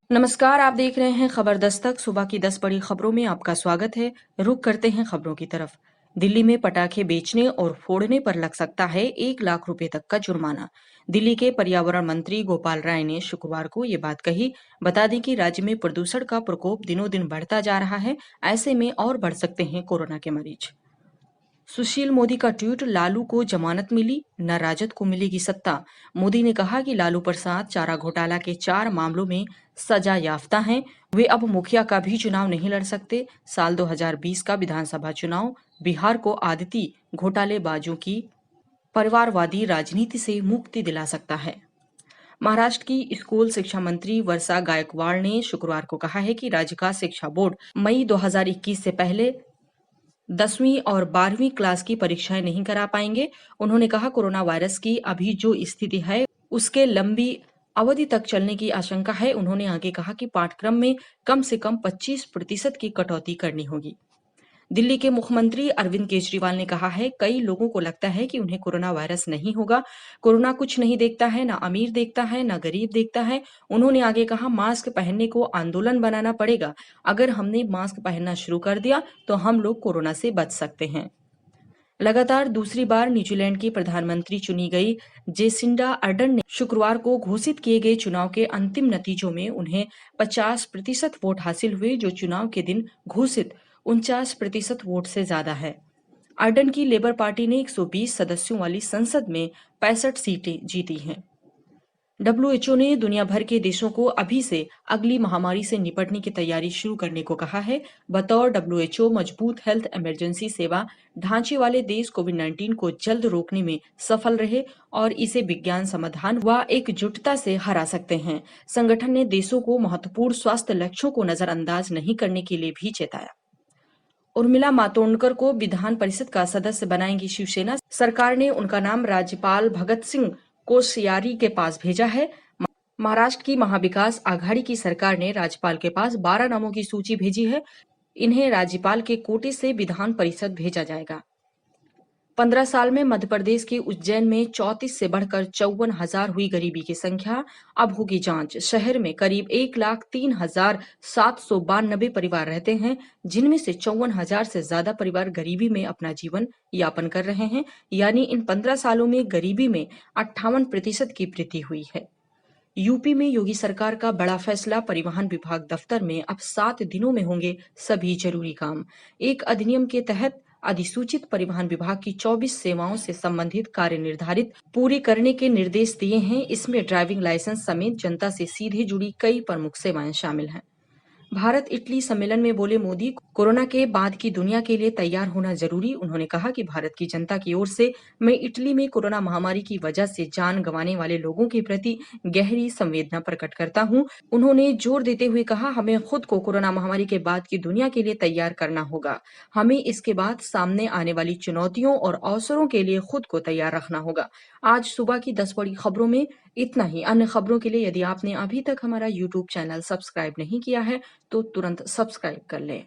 नमस्कार, आप देख रहे हैं खबर दस्तक। सुबह की 10 बड़ी खबरों में आपका स्वागत है। रुक करते हैं खबरों की तरफ। दिल्ली में पटाखे बेचने और फोड़ने पर लग सकता है 1 लाख रुपए तक का जुर्माना। दिल्ली के पर्यावरण मंत्री गोपाल राय ने शुक्रवार को ये बात कही। बता दें कि राज्य में प्रदूषण का प्रकोप दिनों दिन बढ़ता जा रहा है। ऐसे में और बढ़ सकते हैं कोरोना के मरीज। सुशील मोदी का ट्वीट, लालू को जमानत मिली, न राजद को मिलेगी सत्ता। मोदी ने कहा कि लालू प्रसाद चारा घोटाला के 4 मामलों में सजा याफ्ता हैं। वे अब मुखिया का भी चुनाव नहीं लड़ सकते। साल 2020 का विधानसभा चुनाव बिहार को आदिती घोटालेबाजों की परिवारवादी राजनीति से मुक्ति दिला सकता है। महाराष्ट्र की स्कूल शिक्षा मंत्री वर्षा गायकवाड़ ने शुक्रवार को कहा है कि राज्य का शिक्षा बोर्ड मई 2021 से पहले 10वीं और 12वीं क्लास की परीक्षाएं नहीं करा पाएंगे। उन्होंने कहा, कोरोना वायरस की अभी जो स्थिति है उसके लंबी अवधि तक चलने की आशंका है। उन्होंने आगे कहा कि पाठ्यक्रम में कम से कम 25% की कटौती करनी होगी। दिल्ली के मुख्यमंत्री अरविंद केजरीवाल ने कहा है, कई लोगों को लगता है कि उन्हें कोरोना वायरस नहीं होगा। कोरोना कुछ नहीं देखता है, ना अमीर देखता है, ना गरीब देखता है। उन्होंने आगे कहा, मास्क पहनने को आंदोलन बनाना पड़ेगा। अगर हमने मास्क पहनना शुरू कर दिया तो हम लोग कोरोना से बच सकते हैं। लगातार दूसरी बार न्यूजीलैंड की प्रधानमंत्री चुनी गई जेसिंडा अर्डर्न ने शुक्रवार को घोषित किए गए चुनाव के अंतिम नतीजों में उन्हें 50% वोट हासिल हुए, जो चुनाव के दिन घोषित 49% वोट से ज्यादा है। अर्डन की लेबर पार्टी ने 120 सदस्यों वाली संसद में 65 सीटें जीती हैं। डब्ल्यूएचओ ने दुनिया भर के देशों को अभी से अगली महामारी से निपटने की तैयारी शुरू करने को कहा है। बतौर डब्ल्यूएचओ मजबूत हेल्थ इमरजेंसी सेवा ढांचे वाले देश कोविड-19 को जल्द रोकने में सफल रहे और इसे विज्ञान समाधान व एकजुटता से हरा सकते हैं। संगठन ने देशों को महत्वपूर्ण स्वास्थ्य लक्ष्यों को नजरअंदाज नहीं करने के लिए भी चेताया। उर्मिला मातोंडकर को विधान परिषद का सदस्य बनाएंगी शिवसेना। सरकार ने उनका नाम राज्यपाल भगत सिंह कोश्यारी के पास भेजा है। महाराष्ट्र की महाविकास आघाड़ी की सरकार ने राज्यपाल के पास 12 नामों की सूची भेजी है। इन्हें राज्यपाल के कोटे से विधान परिषद भेजा जाएगा। 15 साल में मध्य प्रदेश के उज्जैन में 34 से बढ़कर 54,000 हुई गरीबी की संख्या। अब होगी जांच। शहर में करीब 1,03,792 परिवार रहते हैं, जिनमें से 54,000 से ज्यादा परिवार गरीबी में अपना जीवन यापन कर रहे हैं। यानी इन 15 सालों में गरीबी में 58% की वृद्धि हुई है। यूपी में योगी सरकार का बड़ा फैसला, परिवहन विभाग दफ्तर में अब 7 दिनों में होंगे सभी जरूरी काम। एक अधिनियम के तहत अधिसूचित परिवहन विभाग की 24 सेवाओं से संबंधित कार्य निर्धारित पूरी करने के निर्देश दिए हैं। इसमें ड्राइविंग लाइसेंस समेत जनता से सीधे जुड़ी कई प्रमुख सेवाएं शामिल हैं। भारत इटली सम्मेलन में बोले मोदी, कोरोना के बाद की दुनिया के लिए तैयार होना जरूरी। उन्होंने कहा कि भारत की जनता की ओर से मैं इटली में कोरोना महामारी की वजह से जान गंवाने वाले लोगों के प्रति गहरी संवेदना प्रकट करता हूं। उन्होंने जोर देते हुए कहा, हमें खुद को कोरोना महामारी के बाद की दुनिया के लिए तैयार करना होगा। हमें इसके बाद सामने आने वाली चुनौतियों और अवसरों के लिए खुद को तैयार रखना होगा। आज सुबह की 10 बड़ी खबरों में इतना ही। अन्य खबरों के लिए यदि आपने अभी तक हमारा YouTube चैनल सब्सक्राइब नहीं किया है तो तुरंत सब्सक्राइब कर लें।